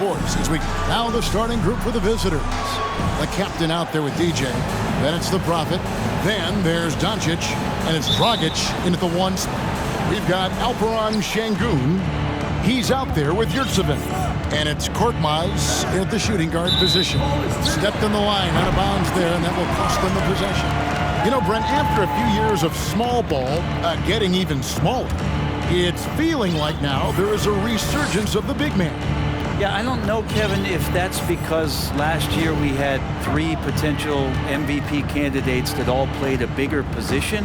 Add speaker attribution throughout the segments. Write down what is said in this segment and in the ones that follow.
Speaker 1: course as we now the starting group for the visitors. The captain out there with DJ. Then it's the Prophet. Then there's Doncic. And it's Dragic in at the one spot. We've got Alperen Şengün. He's out there with Yurtseven. And it's Korkmaz at the shooting guard position. Stepped in the line, out of bounds there, and that will cost them the possession. You know, Brent, after a few years of small ball getting even smaller, it's feeling like now there is a resurgence of the big man.
Speaker 2: Yeah, I don't know, Kevin, if that's because last year we had 3 potential MVP candidates that all played a bigger position.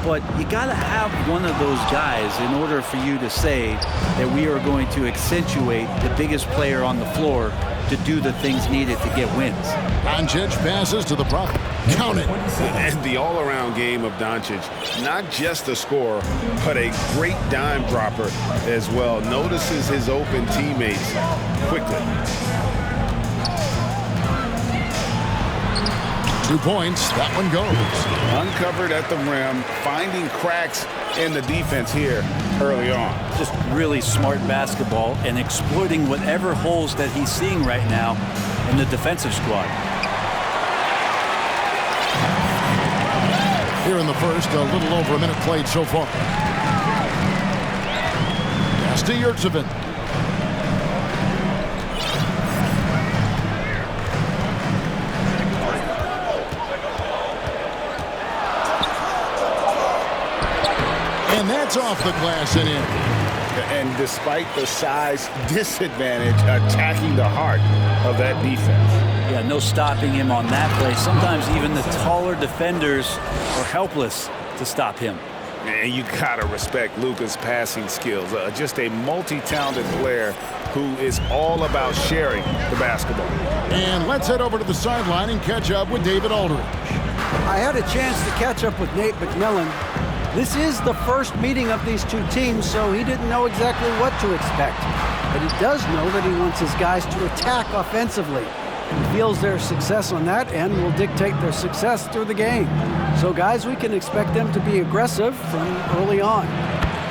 Speaker 2: But you got to have one of those guys in order for you to say that we are going to accentuate the biggest player on the floor to do the things needed to get wins.
Speaker 1: Doncic passes to the Prophet. Count it.
Speaker 3: And the all-around game of Doncic, not just a scorer, but a great dime dropper as well. Notices his open teammates quickly.
Speaker 1: 2 points. That one goes.
Speaker 3: Uncovered at the rim, finding cracks in the defense here early on.
Speaker 2: Just really smart basketball and exploiting whatever holes that he's seeing right now in the defensive squad.
Speaker 1: Here in the first, a little over a minute played so far. Pass to Yurtseven. And that's off the glass and in.
Speaker 3: And despite the size disadvantage, attacking the heart of that defense.
Speaker 2: Yeah, no stopping him on that play. Sometimes even the taller defenders are helpless to stop him.
Speaker 3: And you gotta respect Luka's passing skills. Just a multi-talented player who is all about sharing the basketball.
Speaker 1: And let's head over to the sideline and catch up with David Aldridge.
Speaker 4: I had a chance to catch up with Nate McMillan. This is the first meeting of these two teams, so he didn't know exactly what to expect. But he does know that he wants his guys to attack offensively. He feels their success on that end will dictate their success through the game. So, guys, we can expect them to be aggressive from early on.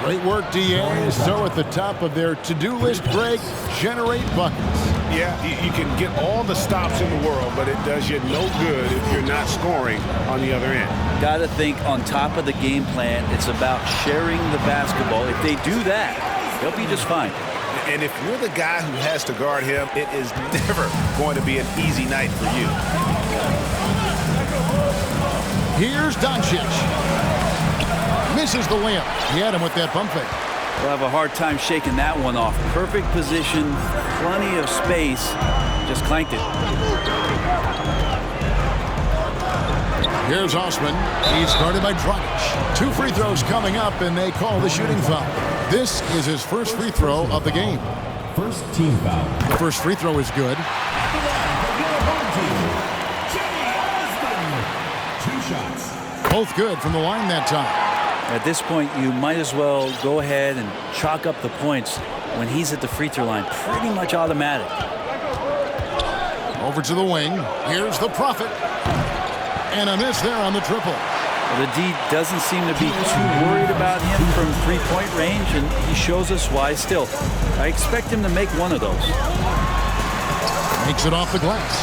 Speaker 1: Great work, DA. So at the top of their to-do list, Greg, generate buckets.
Speaker 3: Yeah, you can get all the stops in the world, but it does you no good if you're not scoring on the other end.
Speaker 2: Got to think on top of the game plan, it's about sharing the basketball. If they do that, they'll be just fine.
Speaker 3: And if you're the guy who has to guard him, it is never going to be an easy night for you.
Speaker 1: Here's Doncic. Misses the layup. He had him with that pump fake.
Speaker 2: We'll have a hard time shaking that one off. Perfect position, plenty of space, just clanked it.
Speaker 1: Here's Osman. He's guarded by Dragic. 2 free throws coming up, and they call the shooting foul. This is his first free throw of the game.
Speaker 5: First team foul.
Speaker 1: The first free throw is good.
Speaker 5: 2 shots.
Speaker 1: Both good from the line that time.
Speaker 2: At this point, you might as well go ahead and chalk up the points when he's at the free throw line. Pretty much automatic.
Speaker 1: Over to the wing. Here's the Prophet. And a miss there on the triple.
Speaker 2: Well, the D doesn't seem to be too worried about him from three-point range, and he shows us why still. I expect him to make one of those.
Speaker 1: Makes it off the glass.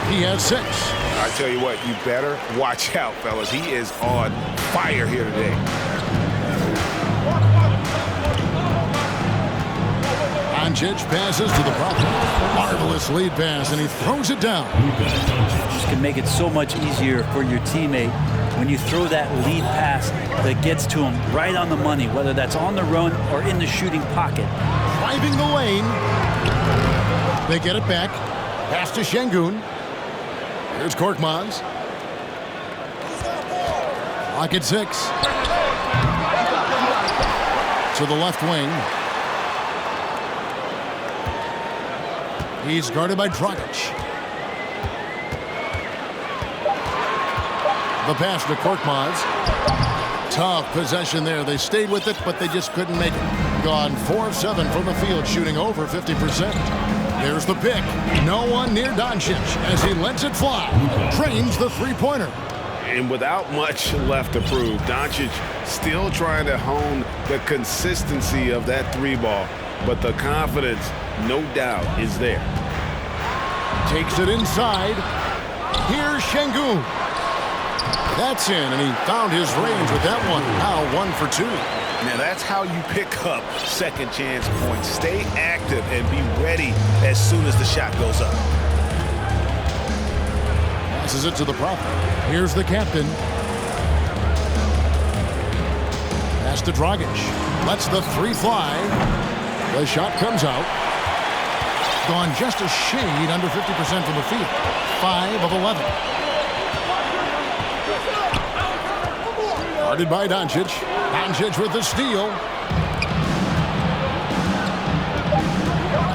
Speaker 1: He has 6.
Speaker 3: I tell you what, you better watch out, fellas. He is on fire here today.
Speaker 1: Doncic passes to the Prophet. Marvelous lead pass, and he throws it down.
Speaker 2: Just can make it so much easier for your teammate when you throw that lead pass that gets to him right on the money, whether that's on the run or in the shooting pocket.
Speaker 1: Driving the lane. They get it back. Pass to Şengün. Here's Korkmaz. Clock at 6. To the left wing. He's guarded by Dragic. The pass to Korkmaz. Tough possession there. They stayed with it, but they just couldn't make it. Gone 4 of 7 from the field, shooting over 50%. There's the pick. No one near Doncic as he lets it fly. Trains the three-pointer.
Speaker 3: And without much left to prove, Doncic still trying to hone the consistency of that three ball. But the confidence, no doubt, is there.
Speaker 1: Takes it inside. Here's Şengün. That's in, and he found his range with that one. Now 1 for 2.
Speaker 3: Now that's how you pick up second chance points. Stay active and be ready as soon as the shot goes up.
Speaker 1: Passes it to the Prophet. Here's the captain. Pass to Dragic. Lets the three fly. The shot comes out. Gone just a shade under 50% from the field. 5 of 11. Guarded by Doncic. Doncic with the steal.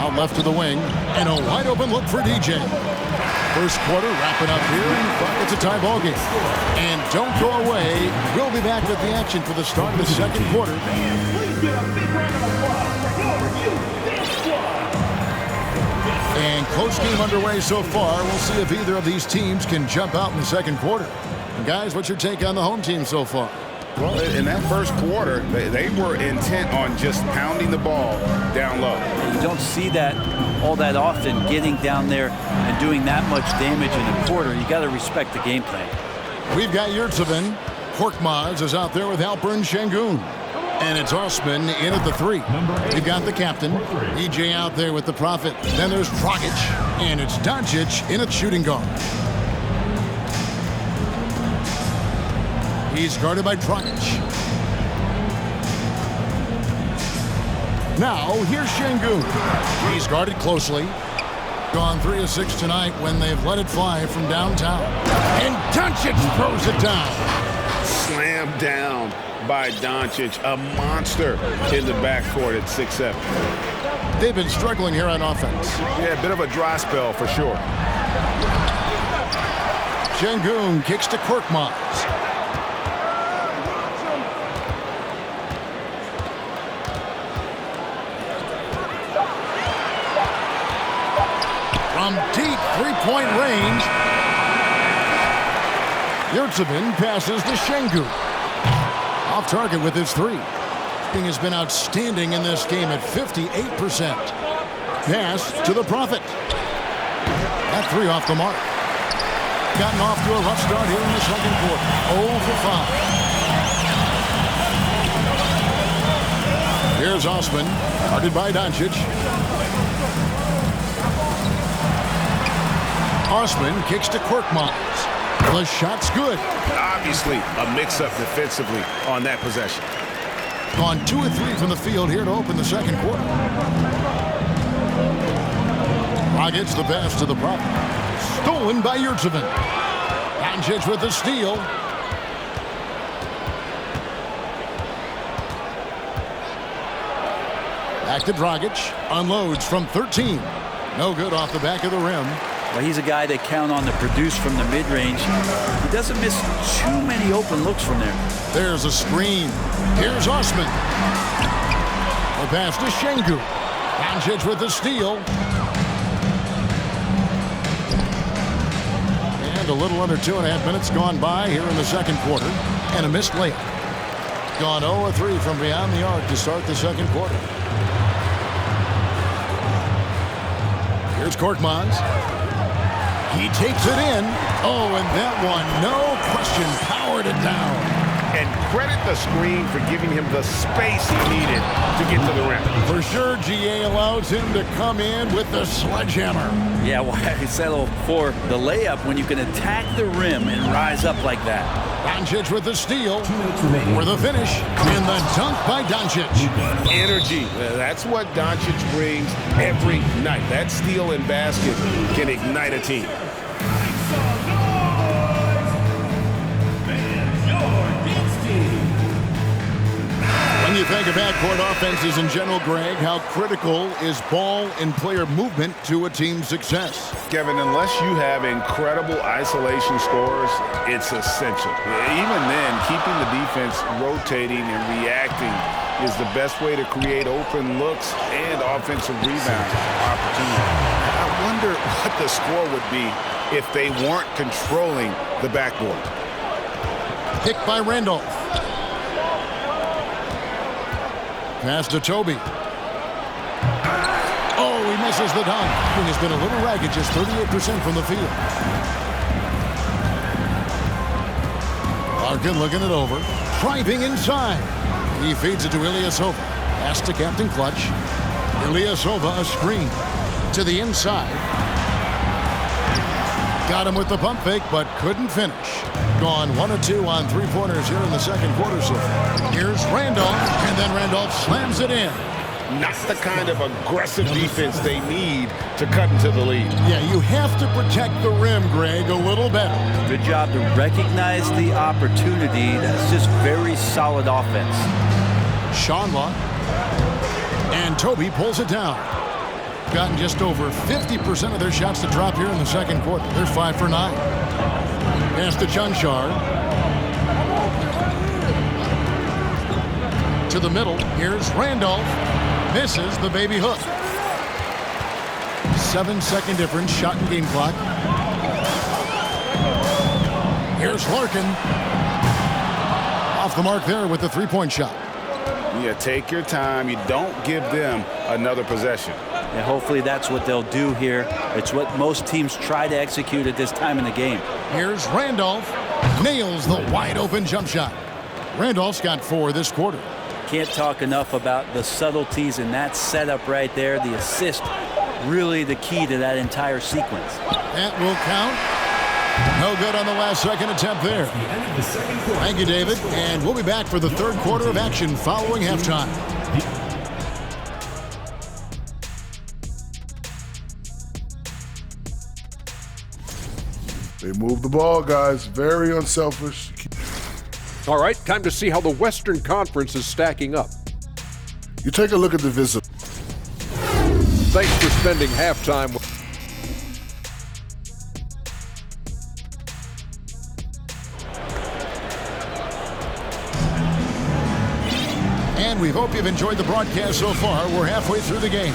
Speaker 1: Out left to the wing. And a wide open look for DJ. First quarter wrapping up here. It's a tie ball game. And don't go away. We'll be back with the action for the start of the second quarter. And close game underway so far. We'll see if either of these teams can jump out in the second quarter. And guys, what's your take on the home team so far?
Speaker 3: Well, in that first quarter, they were intent on just pounding the ball down low.
Speaker 2: You don't see that all that often, getting down there and doing that much damage in a quarter. You got to respect the game plan.
Speaker 1: We've got St0rm005151. Glebrozz is out there with Alperen Şengün. And it's Osman in at the 3. We've got the captain, EJ out there with the Prophet. Then there's Dragic, and it's Doncic in at shooting guard. He's guarded by Dragic. Now, here's Şengün. He's guarded closely. Gone 3 of 6 tonight when they've let it fly from downtown. And Doncic throws it down.
Speaker 3: Slammed down by Doncic, a monster in the backcourt at 6'7".
Speaker 1: They've been struggling here on offense.
Speaker 3: Yeah, a bit of a dry spell for sure.
Speaker 1: Şengün kicks to Glebrozz. From deep three-point range, St0rm0051 passes to Şengün. Off target with his 3. He has been outstanding in this game at 58%. Pass to the Prophet. That 3 off the mark. Gotten off to a rough start here in the second quarter. 0 for 5. Here's Osman, guarded by Doncic. Osman kicks to Glebrozz. The shot's good.
Speaker 3: Obviously, a mix-up defensively on that possession.
Speaker 1: Gone 2 of 3 from the field here to open the second quarter. Dragic the pass to the Prophet. Stolen by St0rm0051. Doncic with the steal. Back to Dragic. Unloads from 13. No good off the back of the rim.
Speaker 2: Well, he's a guy they count on to produce from the mid-range. He doesn't miss too many open looks from there.
Speaker 1: There's a screen. Here's Osman. The pass to Şengün. Doncic with the steal. And a little under 2.5 minutes gone by here in the second quarter. And a missed layup. Gone 0 of 3 from beyond the arc to start the second quarter. Here's Glebrozz. He takes it in. Oh, and that one, no question, powered it down.
Speaker 3: And credit the screen for giving him the space he needed to get to the rim.
Speaker 1: For sure, GA allows him to come in with the sledgehammer.
Speaker 2: Yeah, why settle for the layup when you can attack the rim and rise up like that?
Speaker 1: Doncic with the steal. For the finish, and the dunk by Doncic.
Speaker 3: Energy. That's what Doncic brings every night. That steal and basket can ignite a team.
Speaker 1: When you think of backcourt offenses in general, Greg, how critical is ball and player movement to a team's success?
Speaker 3: Kevin, unless you have incredible isolation scores, it's essential. Even then, keeping the defense rotating and reacting is the best way to create open looks and offensive rebound opportunities. I wonder what the score would be if they weren't controlling the backboard.
Speaker 1: Picked by Randolph. Pass to Toby. Oh, he misses the dunk. He has been a little ragged, just 38% from the field. Larkin looking it over. Driving inside. He feeds it to Ilyasova. Pass to Captain Clutch. Ilyasova a screen to the inside. Got him with the pump fake, but couldn't finish. Gone 1 of 2 on three-pointers here in the second quarter so far. Here's Randolph, and then Randolph slams it in.
Speaker 3: Not the kind of aggressive defense they need to cut into the lead.
Speaker 1: Yeah, you have to protect the rim, Greg, a little better.
Speaker 2: Good job to recognize the opportunity. That's just very solid offense.
Speaker 1: Shonla. And Toby pulls it down. Gotten just over 50% of their shots to drop here in the second quarter. They're 5 for 9. Pass to Chanchar. To the middle. Here's Randolph. Misses the baby hook. 7-second difference. Shot and game clock. Here's Larkin. Off the mark there with the three-point shot.
Speaker 3: Yeah, take your time. You don't give them another possession.
Speaker 2: And hopefully that's what they'll do here. It's what most teams try to execute at this time in the game.
Speaker 1: Here's Randolph. Nails the wide-open jump shot. Randolph's got 4 this quarter.
Speaker 2: Can't talk enough about the subtleties in that setup right there. The assist, really the key to that entire sequence.
Speaker 1: That will count. No good on the last second attempt there. Thank you, David. And we'll be back for the third quarter of action following halftime.
Speaker 6: They move the ball, guys. Very unselfish.
Speaker 7: All right, time to see how the Western Conference is stacking up.
Speaker 6: You take a look at the visit.
Speaker 7: Thanks for spending halftime with
Speaker 1: And we hope you've enjoyed the broadcast so far. We're halfway through the game.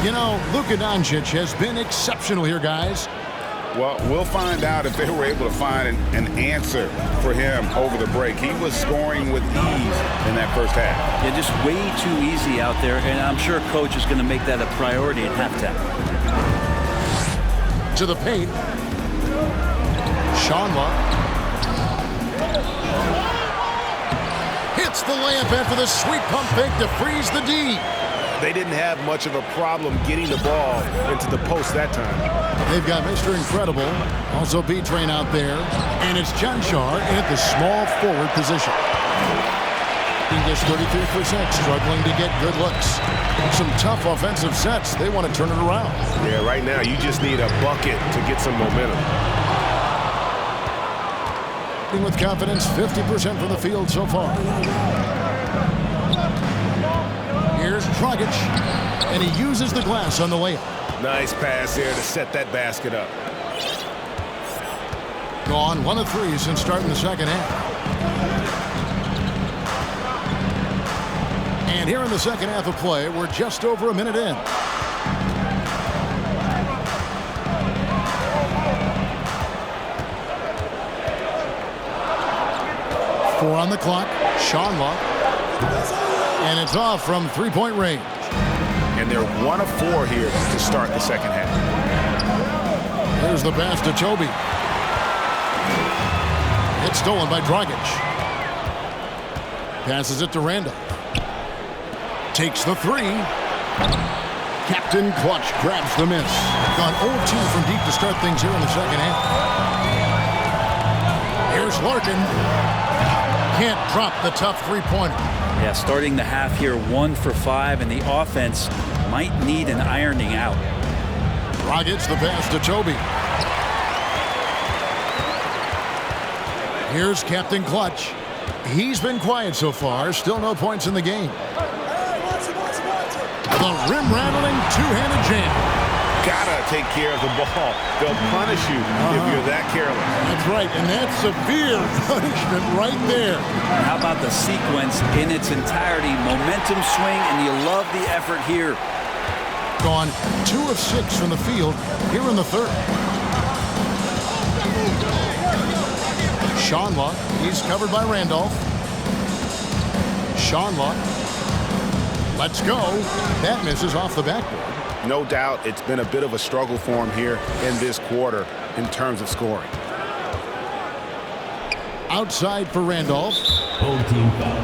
Speaker 1: You know, Luka Doncic has been exceptional here, guys.
Speaker 3: Well, we'll find out if they were able to find an answer for him over the break. He was scoring with ease in that first half.
Speaker 2: Yeah, just way too easy out there, and I'm sure coach is going to make that a priority at halftime.
Speaker 1: To the paint. Shonla. Hits the layup after the sweet pump fake to freeze the D.
Speaker 3: They didn't have much of a problem getting the ball into the post that time.
Speaker 1: They've got Mr. Incredible, also B-Train out there, and it's Chanchar in at the small forward position. He gets 33%, struggling to get good looks. Some tough offensive sets. They want to turn it around.
Speaker 3: Yeah, right now you just need a bucket to get some momentum.
Speaker 1: With confidence, 50% from the field so far. Here's Dragic, and he uses the glass on the layup.
Speaker 3: Nice pass here to set that basket up.
Speaker 1: Gone 1 of 3 since starting the second half. And here in the second half of play, we're just over a minute in. Four on the clock. Shonla. And it's off from three-point range.
Speaker 3: And they're 1 of 4 here to start the second half.
Speaker 1: There's the pass to Toby. It's stolen by Dragic. Passes it to Randall. Takes the 3. Captain Clutch grabs the miss. Gone 0-2 from deep to start things here in the second half. Here's Larkin. Can't drop the tough three-pointer.
Speaker 2: Yeah, starting the half here 1 for 5, and the offense might need an ironing out.
Speaker 1: Dragic the pass to Toby. Here's Captain Clutch. He's been quiet so far. Still no points in the game. The rim-rattling two-handed jam.
Speaker 3: Gotta take care of the ball. They'll punish you if you're that careless.
Speaker 1: That's right, and that's severe punishment right there.
Speaker 2: How about the sequence in its entirety? Momentum swing, and you love the effort here.
Speaker 1: Gone 2 of 6 from the field here in the third. Schonla, he's covered by Randolph. Schonla, let's go. That misses off the backboard.
Speaker 3: No doubt it's been a bit of a struggle for him here in this quarter in terms of scoring.
Speaker 1: Outside for Randolph.
Speaker 5: Home team foul.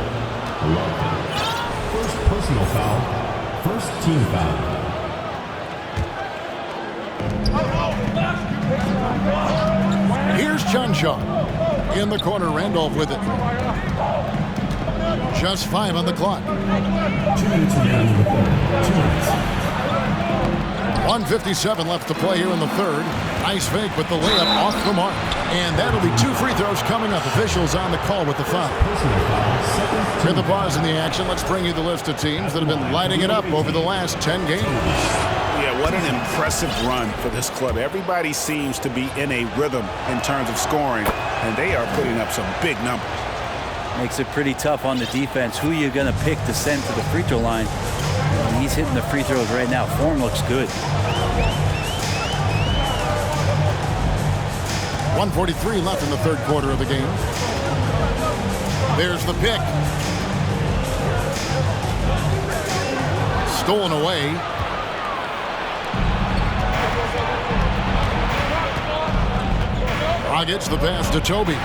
Speaker 5: First personal foul. First team foul.
Speaker 1: Here's Chunshaw. In the corner, Randolph with it. Just 5 on the clock.
Speaker 5: 2 minutes remaining in the third. 2 minutes.
Speaker 1: 1:57 left to play here in the third. Nice fake, but the layup off the mark. And that'll be 2 free throws coming up. Officials on the call with the foul.
Speaker 5: Personal foul. Second
Speaker 1: With the pause in the action, let's bring you the list of teams that have been lighting it up over the last 10 games.
Speaker 3: Yeah, what an impressive run for this club. Everybody seems to be in a rhythm in terms of scoring, and they are putting up some big numbers.
Speaker 2: Makes it pretty tough on the defense. Who are you going to pick to send to the free throw line? He's hitting the free throws right now. Form looks good.
Speaker 1: 1:43 left in the third quarter of the game. There's the pick. Stolen away. Gets the pass to Toby.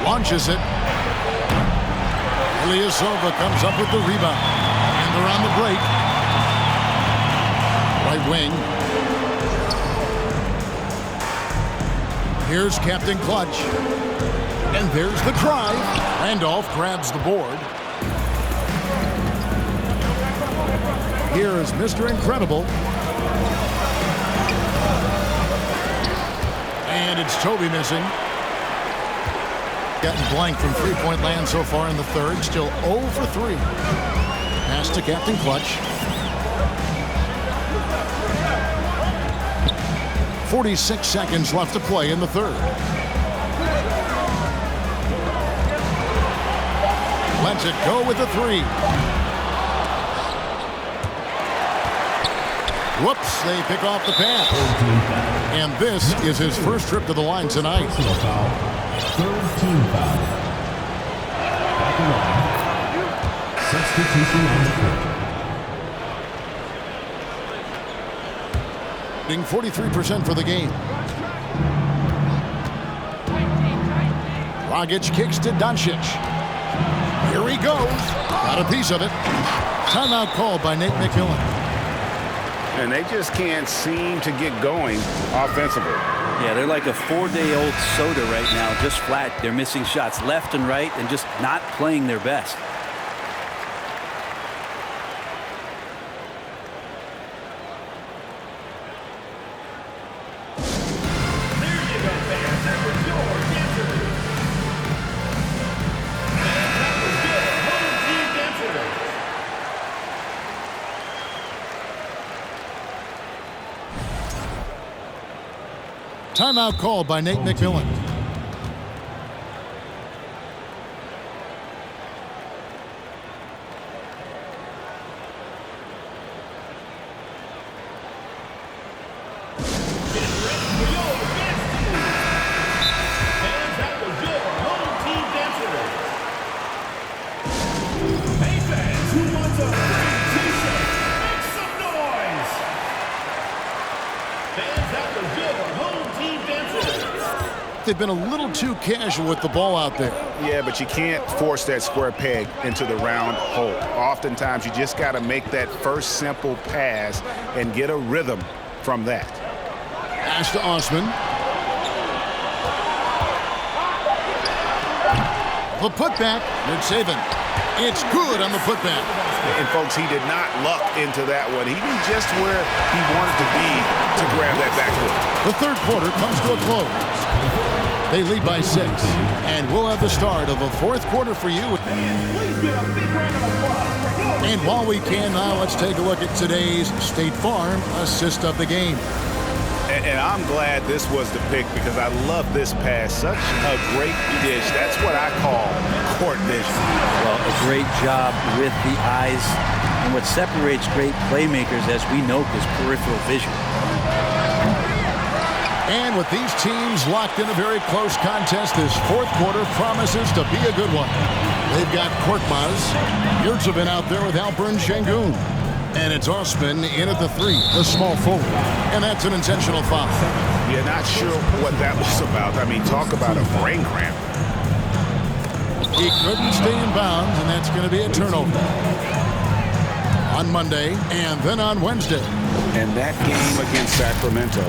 Speaker 1: Launches it. Ilyasova comes up with the rebound. And they're on the break. Right wing. Here's Captain Clutch. And there's the drive. Randolph grabs the board. Here is Mr. Incredible. And it's Toby missing. Gotten blank from three-point land so far in the third. Still 0 for 3. Pass to Captain Clutch. 46 seconds left to play in the third. Lets it go with the 3. Whoops, they pick off the pass. And this is his first trip to the line tonight.
Speaker 5: personal foul. Third team foul. Back in line. Substitution on the court.
Speaker 1: 43% for the game. Dragic kicks to Doncic. Here he goes. Got a piece of it. Timeout called by Nate McMillan.
Speaker 3: And they just can't seem to get going offensively.
Speaker 2: Yeah, they're like a 4-day-old soda right now, just flat. They're missing shots left and right and just not playing their best.
Speaker 1: Timeout called by Nate McMillan. They've been a little too casual with the ball out there.
Speaker 3: Yeah, but you can't force that square peg into the round hole. Oftentimes, you just got to make that first simple pass and get a rhythm from that.
Speaker 1: Pass to Osman. The putback. Good saving. It's good on the putback.
Speaker 3: And, folks, he did not luck into that one. He knew just where he wanted to be to grab that backwood.
Speaker 1: The third quarter comes to a close. They lead by 6, and we'll have the start of the fourth quarter for you. And while we can now, let's take a look at today's State Farm assist of the game.
Speaker 3: And I'm glad this was the pick because I love this pass. Such a great dish. That's what I call court vision.
Speaker 2: Well, a great job with the eyes. And what separates great playmakers, as we note, is peripheral vision.
Speaker 1: And with these teams locked in a very close contest, this fourth quarter promises to be a good one. They've got Korkmaz, Yurtsevin out there with Alperen Şengün. And it's Osman in at the 3, the small forward. And that's an intentional foul.
Speaker 3: Yeah, not sure what that was about. I mean, talk about a brain cramp.
Speaker 1: He couldn't stay in bounds, and that's going to be a turnover. On Monday, and then on Wednesday.
Speaker 3: And that game against Sacramento,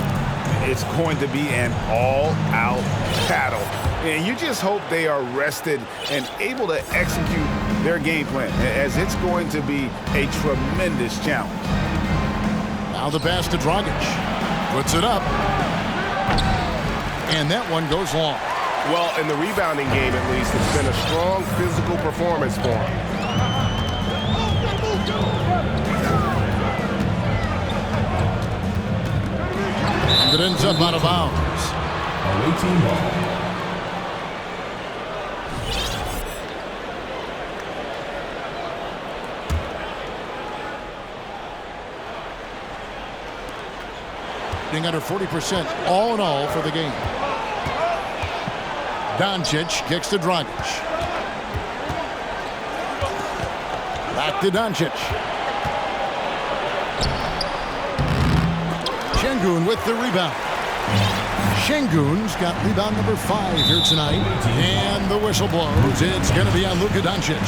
Speaker 3: it's going to be an all-out battle. And you just hope they are rested and able to execute their game plan, as it's going to be a tremendous challenge.
Speaker 1: Now the pass to Dragic. Puts it up. And that one goes long.
Speaker 8: Well, in the rebounding game, at least, it's been a strong physical performance for him.
Speaker 1: And it ends up out of bounds.
Speaker 5: Away team ball.
Speaker 1: Under 40% all in all for the game. Doncic kicks to Dragic. Back to Doncic. Şengün with the rebound. Şengün's got rebound number 5 here tonight. And the whistle blows. It's going to be on Luka Doncic.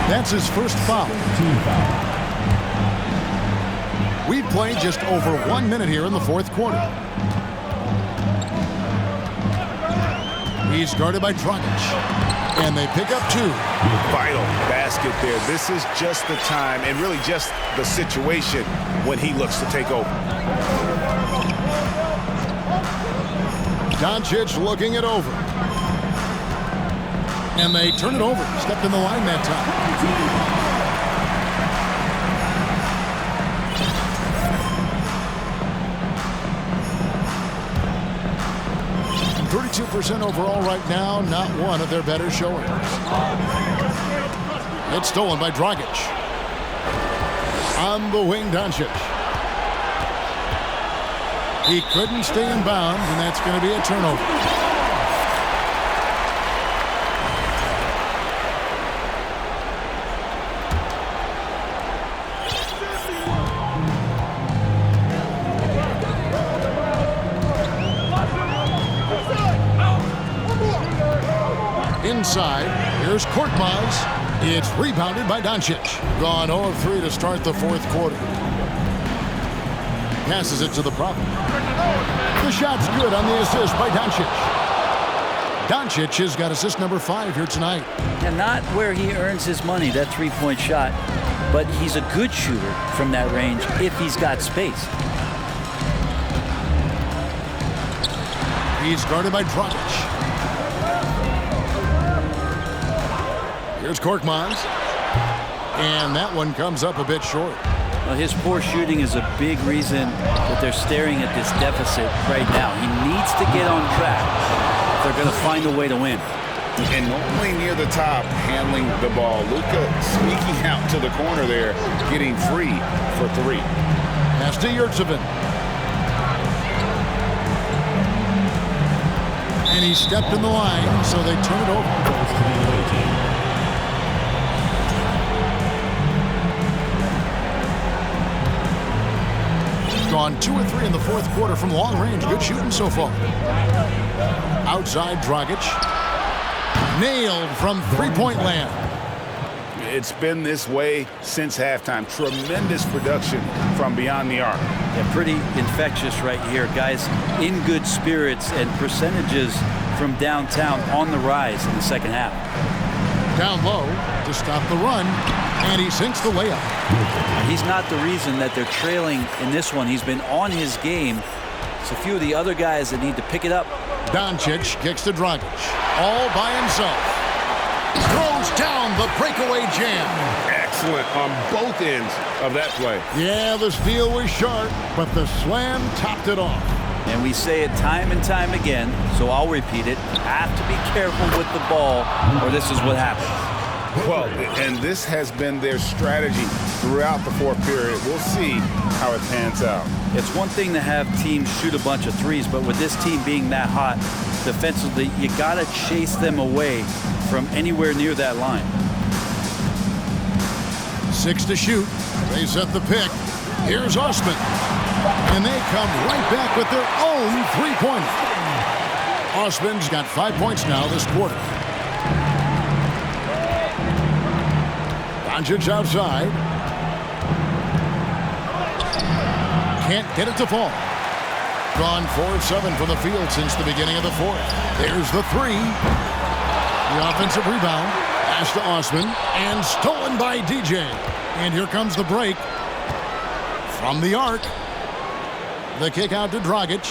Speaker 1: That's his first foul.
Speaker 5: Team foul.
Speaker 1: We've played just over 1 minute here in the fourth quarter. He's guarded by Dragic. And they pick up 2.
Speaker 3: Vital basket there. This is just the time and really just the situation when he looks to take over.
Speaker 1: Doncic looking it over. And they turn it over. Stepped in the line that time. 32% overall right now, not one of their better showings. It's stolen by Dragic. On the wing, Doncic. He couldn't stay in bounds, and that's going to be a turnover. Inside, here's Korkmaz. It's rebounded by Doncic. Gone 0 of 3 to start the fourth quarter. Passes it to the Prophet. The shot's good on the assist by Doncic. Doncic has got assist number 5 here tonight.
Speaker 2: And not where he earns his money, that three-point shot, but he's a good shooter from that range if he's got space.
Speaker 1: He's guarded by Dragic. Here's Korkmaz. And that one comes up a bit short.
Speaker 2: Well, his poor shooting is a big reason that they're staring at this deficit right now. He needs to get on track if they're going to find a way to win.
Speaker 3: And normally near the top, handling the ball. Luka sneaking out to the corner there, getting free for 3.
Speaker 1: Pass to Yurtsevin. And he stepped in the line, so they turn it over. Gone 2 of 3 in the fourth quarter from long range. Good shooting so far. Outside, Dragic. Nailed from three-point land.
Speaker 3: It's been this way since halftime. Tremendous production from beyond the arc.
Speaker 2: Yeah, pretty infectious right here. Guys in good spirits and percentages from downtown on the rise in the second half.
Speaker 1: Down low to stop the run, and he sinks the layup.
Speaker 2: He's not the reason that they're trailing in this one. He's been on his game. It's a few of the other guys that need to pick it up.
Speaker 1: Doncic kicks to Dragic, all by himself. Throws down the breakaway jam.
Speaker 8: Excellent on both ends of that play.
Speaker 1: Yeah, the steal was sharp, but the slam topped it off.
Speaker 2: And we say it time and time again, so I'll repeat it. You have to be careful with the ball, or this is what happens.
Speaker 3: Well, and this has been their strategy throughout the fourth period. We'll see how it pans out.
Speaker 2: It's one thing to have teams shoot a bunch of threes, but with this team being that hot defensively, you got to chase them away from anywhere near that line.
Speaker 1: 6 to shoot. They set the pick. Here's Osman. And they come right back with their own three-pointer. Osman's got 5 points now this quarter. Doncic outside. Can't get it to fall. Gone 4 of 7 from the field since the beginning of the fourth. There's the three. The offensive rebound. Pass to Osman. And stolen by DJ. And here comes the break. From the arc. The kick out to Dragic.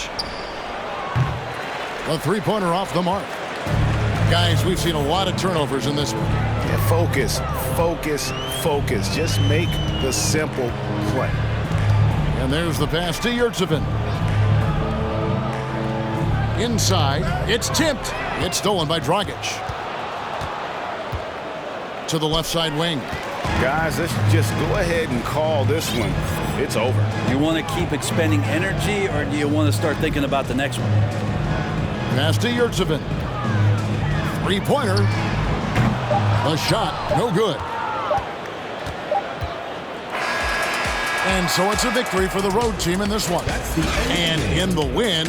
Speaker 1: The three-pointer off the mark. Guys, we've seen a lot of turnovers in this one.
Speaker 3: Yeah, focus, focus, focus. Just make the simple play.
Speaker 1: And there's the pass to Yurtsevin. Inside, it's tipped. It's stolen by Dragic. To the left side wing.
Speaker 3: Guys, let's just go ahead and call this one. It's over.
Speaker 2: You want to keep expending energy, or do you want to start thinking about the next one?
Speaker 1: Pass to Yurtsevin. Three-pointer. The shot, no good. And so it's a victory for the road team in this one. And in the win,